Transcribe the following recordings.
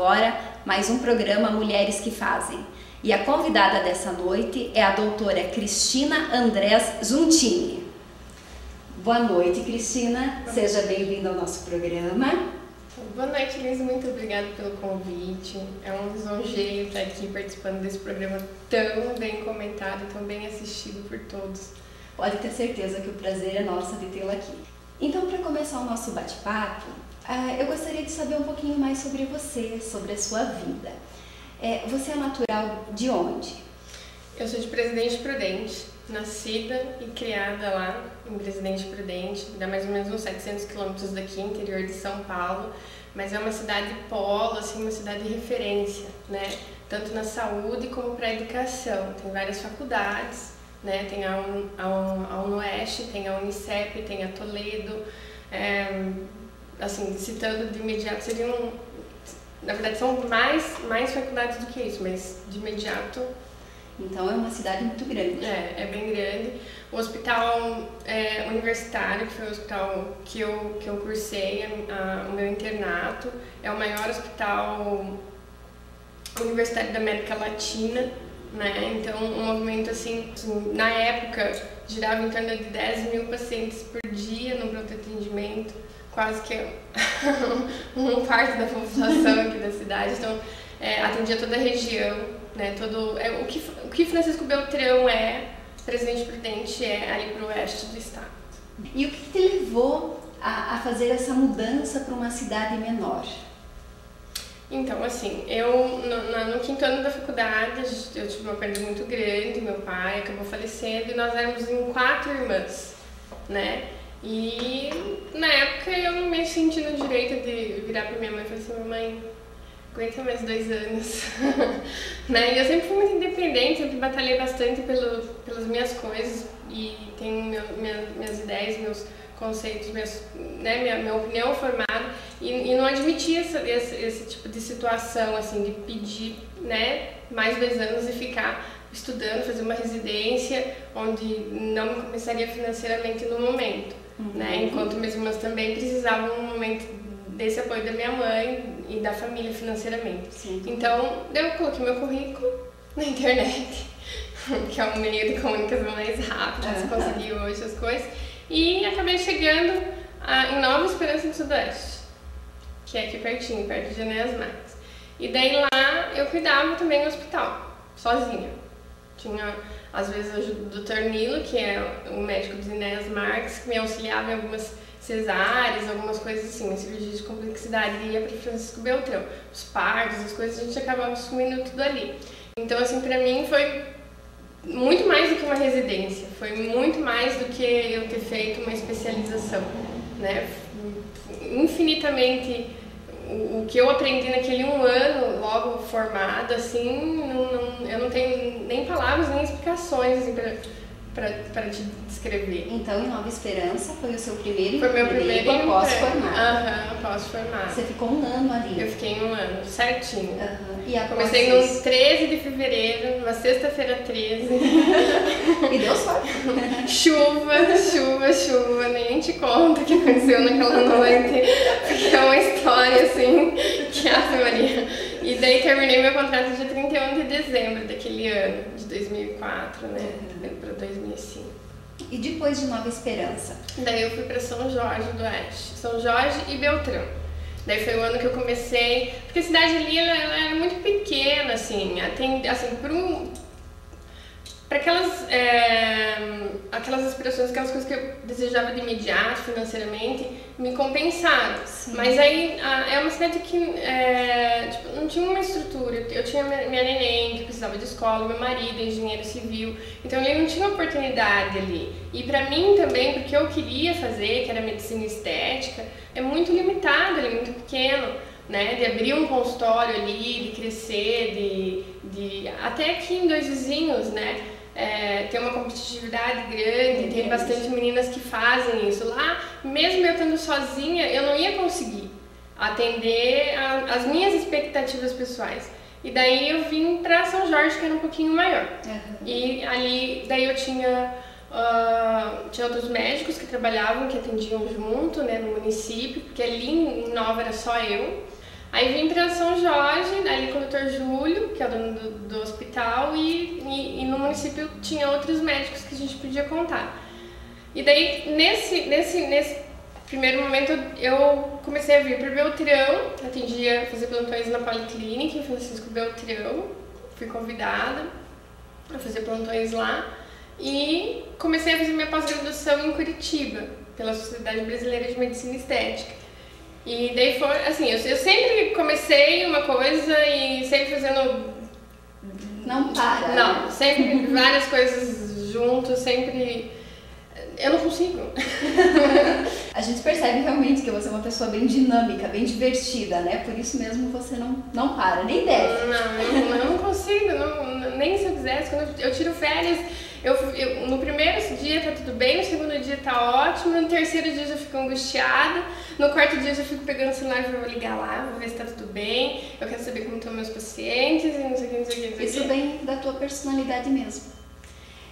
agora mais um programa Mulheres que Fazem. E a convidada dessa noite é a doutora Cristina Andrés Giuntini. Boa noite, Cristina. Seja bem-vinda ao nosso programa. Boa noite, Liz. Muito obrigada pelo convite. É um lisonjeio estar aqui participando desse programa tão bem comentado e tão bem assistido por todos. Pode ter certeza que o prazer é nosso de tê-la aqui. Então, para começar o nosso bate-papo, eu gostaria de saber um pouquinho mais sobre você, sobre a sua vida. Você é natural de onde? Eu sou de Presidente Prudente, nascida e criada lá em Presidente Prudente, dá mais ou menos uns 700 quilômetros daqui, interior de São Paulo, mas é uma cidade polo, assim, uma cidade de referência, né? Tanto na saúde como para a educação. Tem várias faculdades, né? Tem a UNOeste, tem a Unicep, tem a Toledo, assim, citando de imediato, seriam, na verdade são mais faculdades do que isso, mas de imediato. Então é uma cidade muito grande. É bem grande. O hospital universitário, que foi o hospital que eu cursei, o meu internato, é o maior hospital universitário da América Latina, né? Então um movimento assim, na época girava em torno de 10 mil pacientes por dia no pronto atendimento, quase que um quarto da população aqui da cidade. Então atendia toda a região, né? O que Francisco Beltrão Presidente Prudente ali para o oeste do estado. E o que te levou a fazer essa mudança para uma cidade menor? Então, assim, eu no quinto ano da faculdade, eu tive uma perda muito grande, meu pai acabou falecendo e nós éramos em 4 irmãs, né? E na época eu não me senti no direito de virar para minha mãe e falar assim: mamãe, aguenta mais 2 anos. Né? E eu sempre fui muito independente, sempre batalhei bastante pelas minhas coisas e tenho minhas ideias, meus conceitos, minha opinião formada e não admitia esse tipo de situação, assim, de pedir, né, mais 2 anos e ficar estudando, fazer uma residência onde não me compensaria financeiramente no momento, né? Enquanto minhas irmãs também precisavam no momento desse apoio da minha mãe e da família financeiramente. Sim. Então, eu coloquei meu currículo na internet, que é um meio de comunicação mais rápido, se conseguir hoje as coisas, e acabei chegando em Nova Esperança do Sudoeste, que é aqui pertinho, perto de Enéas Marques. E daí lá eu cuidava também do hospital, sozinha. Tinha, às vezes, o Dr. Nilo, que é o médico de Enéas Marques, que me auxiliava em algumas cesáreas, algumas coisas assim, cirurgia de complexidade, e ia para Francisco Beltrão. Os partos, as coisas, a gente acabava assumindo tudo ali. Então, assim, para mim foi muito mais do que uma residência, foi muito mais do que eu ter feito uma especialização, né? Infinitamente o que eu aprendi naquele 1 ano, logo formada, assim, eu não tenho nem palavras, nem explicações assim, para te descrever. Então, em Nova Esperança foi o seu primeiro Foi meu primeiro após formar. Após formar. Você ficou 1 ano ali? Eu fiquei 1 ano, certinho. E comecei no 13 de fevereiro, numa sexta-feira 13. E deu sorte. Chuva, nem te conto o que aconteceu naquela noite, porque é uma história assim, que Ave Maria. E daí terminei meu contrato dia 31 de dezembro daquele ano, de 2004, né, para 2005. E depois de Nova Esperança? Daí eu fui para São Jorge do Oeste, São Jorge e Beltrão. Daí foi o ano que eu comecei, porque a cidade ali ela era muito pequena, assim, para aquelas aspirações, aquelas coisas que eu desejava de imediato, financeiramente, me compensaram. Sim. Mas aí é uma cidade que tipo, não tinha uma estrutura. Eu tinha minha neném que precisava de escola, meu marido é engenheiro civil, então ele não tinha oportunidade ali. E para mim também, porque eu queria fazer, que era medicina estética, é muito limitado, ele é muito pequeno, né? De abrir um consultório ali, de crescer, até aqui em Dois Vizinhos, né? Tem uma competitividade grande, tem bastante meninas que fazem isso. Lá, mesmo eu estando sozinha, eu não ia conseguir atender as minhas expectativas pessoais. E daí eu vim para São Jorge, que era um pouquinho maior. E ali, daí eu tinha outros médicos que trabalhavam, que atendiam junto, né, no município, porque ali em Nova era só eu. Aí vim para São Jorge, ali com o Dr. Júlio, que é o dono do hospital, e no município tinha outros médicos que a gente podia contar. E daí, nesse primeiro momento, eu comecei a vir para Beltrão, fazia plantões na Policlínica, em Francisco Beltrão, fui convidada a fazer plantões lá, e comecei a fazer minha pós-graduação em Curitiba, pela Sociedade Brasileira de Medicina Estética. E daí foi assim, eu sempre comecei uma coisa e sempre fazendo... Não para. Não, sempre várias coisas juntos, sempre... Eu não consigo. A gente percebe realmente que você é uma pessoa bem dinâmica, bem divertida, né? Por isso mesmo você não para, nem deve. Não, eu não consigo, nem se eu quisesse. Quando eu tiro férias, no primeiro dia tá tudo bem, no segundo dia tá ótimo, no terceiro dia eu já fico angustiada, no quarto dia eu já fico pegando o celular e vou ligar lá, vou ver se tá tudo bem, eu quero saber como estão meus pacientes e não sei o que, não sei o que, não sei o que. Isso vem da tua personalidade mesmo.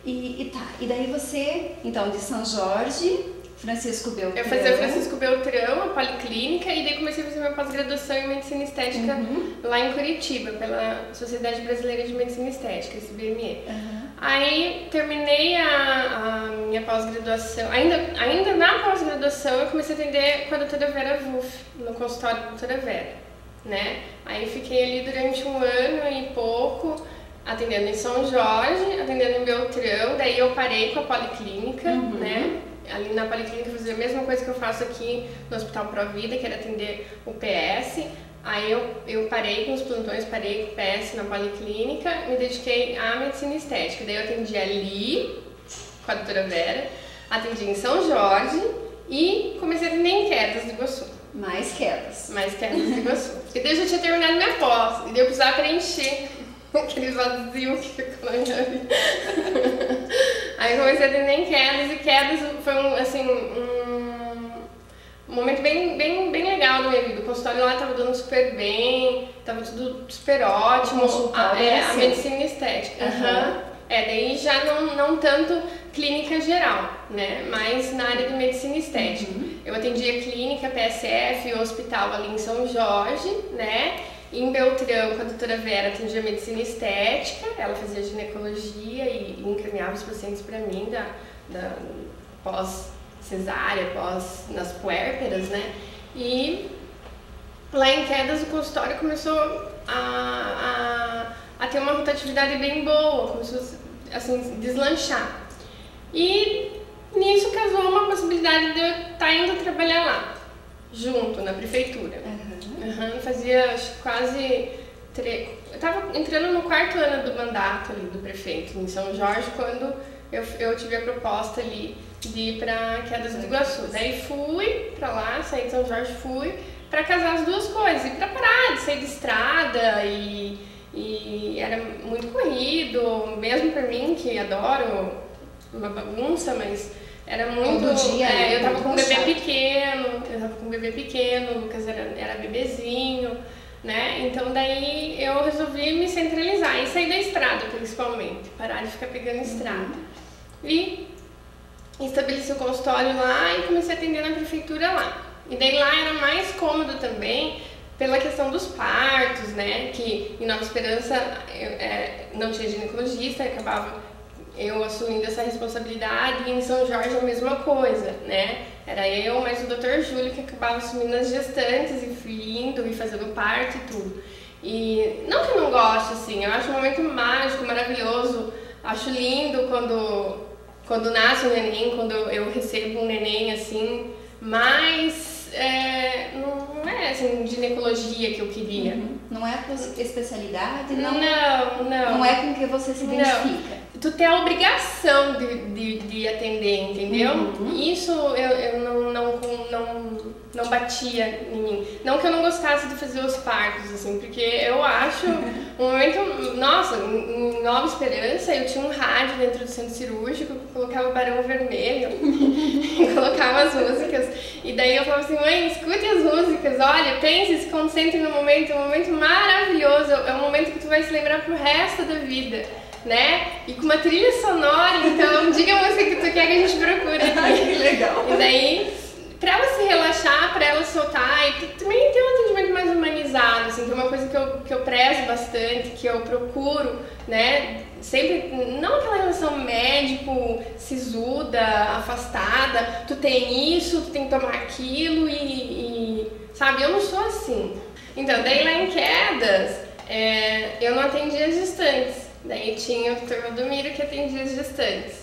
E daí você, então, de São Jorge, Francisco Beltrão... Eu fazia Francisco Beltrão, a Policlínica, e daí comecei a fazer minha pós-graduação em Medicina Estética lá em Curitiba, pela Sociedade Brasileira de Medicina Estética, SBME. Aí terminei a minha pós-graduação, ainda na pós-graduação eu comecei a atender com a doutora Vera Wuff, no consultório da doutora Vera, né? Aí fiquei ali durante 1 ano e pouco, atendendo em São Jorge, atendendo em Beltrão, daí eu parei com a Policlínica, né? Ali na Policlínica eu fazia a mesma coisa que eu faço aqui no Hospital Provida, que era atender o PS. Aí eu parei com os plantões, parei com o PS na Policlínica, me dediquei à Medicina Estética. Daí eu atendi ali, com a doutora Vera, atendi em São Jorge e comecei a atender em Quedas do Iguaçu. Mais quedas. Mais Quedas do Iguaçu. E daí eu já tinha terminado minha pós, e daí eu precisava preencher aquele vazio que ficou na minha vida. Aí comecei a atender em Quedas, e Quedas foi um momento bem legal na minha vida. O consultório lá estava dando super bem, estava tudo super ótimo. A medicina estética. Daí já não tanto clínica geral, né? Mas na área de medicina estética. Eu atendia clínica, PSF, hospital ali em São Jorge, né? Em Beltrão, com a doutora Vera, atendia medicina estética, ela fazia ginecologia e encaminhava os pacientes para mim da pós-cesárea, nas puérperas, né? E lá em Quedas o consultório começou a ter uma rotatividade bem boa, começou assim, deslanchar. E nisso casou uma possibilidade de eu estar indo trabalhar lá, junto, na prefeitura. Fazia acho, quase... Eu estava entrando no 4º ano do mandato ali do prefeito em São Jorge, quando eu tive a proposta ali de ir para Quedas do Iguaçu. Daí fui para lá, saí de São Jorge, fui para casar as duas coisas, e para parar de sair de estrada, e era muito corrido, mesmo para mim que adoro uma bagunça, mas era muito... eu tava com um bebê pequeno, o Lucas era bebezinho, né? Então daí eu resolvi me centralizar e sair da estrada, principalmente, parar de ficar pegando estrada. E estabeleci o consultório lá e comecei a atender na prefeitura lá. E daí lá era mais cômodo também pela questão dos partos, né? Que em Nova Esperança não tinha ginecologista, acabava eu assumindo essa responsabilidade, e em São Jorge a mesma coisa, né? Era eu mais o Dr. Júlio que acabava assumindo as gestantes e indo e fazendo parto e tudo. E não que eu não goste, assim, eu acho um momento mágico, maravilhoso, acho lindo quando nasce um neném, quando eu recebo um neném, assim, mas não é assim ginecologia que eu queria. Não é a tua especialidade, não. Não é com que você se identifica. Tu tem a obrigação de atender, entendeu? Isso eu não batia em mim. Não que eu não gostasse de fazer os partos, assim, porque eu acho um momento... Nossa, em Nova Esperança eu tinha um rádio dentro do centro cirúrgico, eu colocava Barão Vermelho e colocava as músicas. E daí eu falava assim, mãe, escute as músicas, olha, pense, se concentre no momento, é um momento maravilhoso, é um momento que tu vai se lembrar pro resto da vida, né? E com uma trilha sonora, então diga a música que tu quer que a gente procure aqui. Ai, que legal! E daí, pra ela se relaxar, pra ela soltar, e também ter um atendimento mais humanizado, pesado, assim, que é uma coisa que eu prezo bastante, que eu procuro, né, sempre, não aquela relação médico-sisuda, afastada, tu tem isso, tu tem que tomar aquilo sabe, eu não sou assim. Então, daí lá em Quedas, eu não atendia as gestantes, daí tinha o Dr. Valdomiro que atendia as gestantes.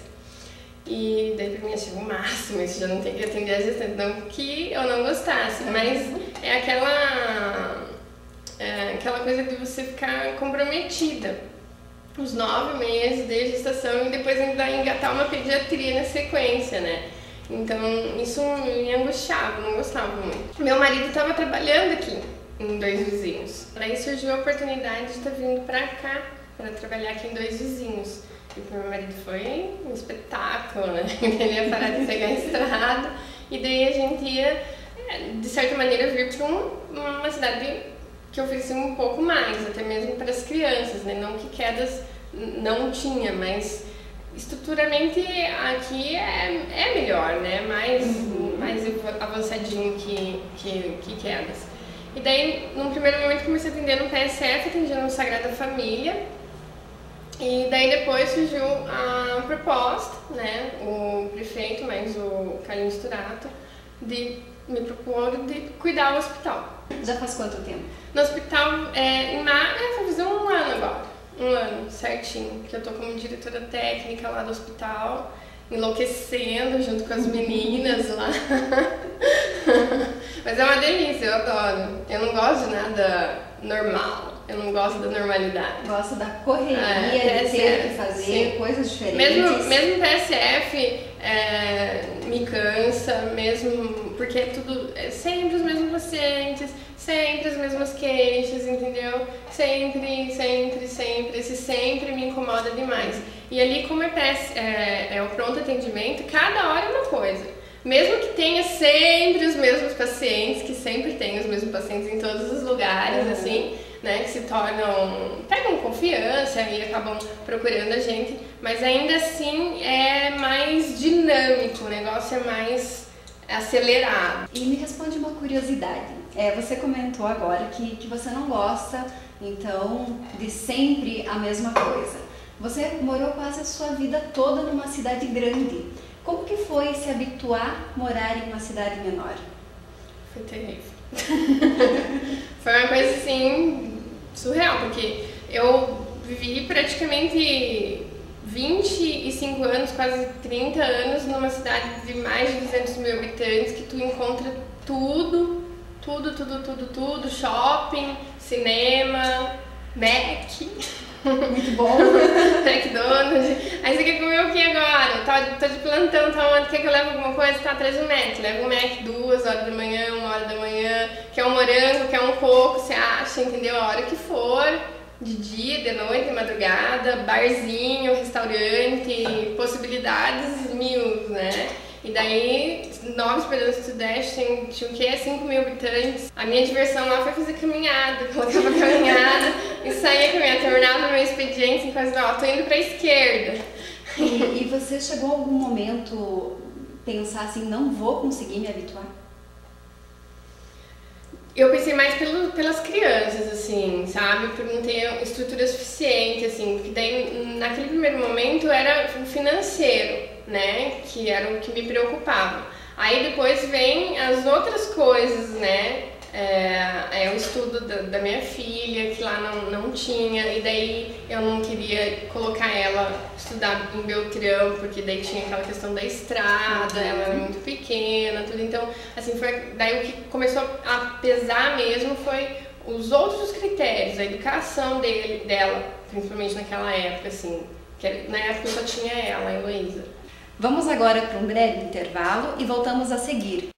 E daí pra mim achei o máximo, isso já não tem que atender as gestantes, não que eu não gostasse, mas é aquela coisa de você ficar comprometida. Os 9 meses de gestação e depois ainda engatar uma pediatria na sequência, né? Então isso me angustiava, não gostava muito. Meu marido estava trabalhando aqui em Dois Vizinhos. Daí surgiu a oportunidade de estar vindo pra cá, para trabalhar aqui em Dois Vizinhos. E pro meu marido foi um espetáculo, né? Ele ia parar de pegar a estrada e daí a gente ia, de certa maneira, vir para uma cidade que oferecia um pouco mais, até mesmo para as crianças, né? Não que Quedas não tinha, mas estruturalmente aqui é melhor, né? Mais avançadinho que Quedas. E daí, num primeiro momento, comecei a atender no PSF, atendia no Sagrada Família. E daí depois surgiu a proposta, né? O prefeito, mais o Carlinhos Turato, de me propor de cuidar do hospital. Já faz quanto tempo? No hospital, vai fazer 1 ano agora. 1 ano, certinho. Que eu tô como diretora técnica lá do hospital, enlouquecendo junto com as meninas lá. Mas é uma delícia, eu adoro. Eu não gosto de nada normal. Eu não gosto da normalidade. Gosto da correria, de ter que fazer sim. Coisas diferentes. Mesmo PSF me cansa, mesmo porque tudo é sempre os mesmos pacientes, sempre as mesmas queixas, entendeu? Sempre. Esse sempre me incomoda demais. E ali, como é o pronto atendimento, cada hora é uma coisa. Mesmo que tenha sempre os mesmos pacientes, que sempre tem os mesmos pacientes em todos os lugares, assim, né, que pegam confiança e acabam procurando a gente, mas ainda assim é mais dinâmico, o negócio é mais acelerado. E me responde uma curiosidade, você comentou agora que você não gosta, então, de sempre a mesma coisa. Você morou quase a sua vida toda numa cidade grande. Como que foi se habituar a morar em uma cidade menor? Foi terrível. Foi uma coisa assim surreal, porque eu vivi praticamente 25 anos, quase 30 anos numa cidade de mais de 200 mil habitantes, que tu encontra tudo, shopping, cinema, Mac. Muito bom. McDonald's. Aí você quer comer o que agora? Tô de plantão, quer que eu leve alguma coisa? Tá, traz um Mac. Leva um Mac 2 horas da manhã, 1 hora da manhã. Quer um morango, quer um coco, você acha, entendeu? A hora que for, de dia, de noite, de madrugada, barzinho, restaurante, possibilidades mil, né? E daí, Nova Esperança do Sudeste tinha o quê? 5 mil habitantes. A minha diversão lá foi fazer caminhada, colocava caminhada e saía caminhando. Terminava meu expediente em quase, tô indo pra esquerda. E você chegou a algum momento pensar assim, não vou conseguir me habituar? Eu pensei mais pelas crianças, assim, sabe? Por não ter estrutura suficiente, assim, porque daí, naquele primeiro momento, era o financeiro, né? Que era o que me preocupava. Aí depois vem as outras coisas, né? O estudo da minha filha, que lá não tinha, e daí eu não queria colocar ela estudar em Beltrão, porque daí tinha aquela questão da estrada, ela era muito pequena, tudo. Então, assim, daí o que começou a pesar mesmo foi os outros critérios, a educação dela, principalmente naquela época, assim, que na época eu só tinha ela, a Heloísa. Vamos agora para um breve intervalo e voltamos a seguir.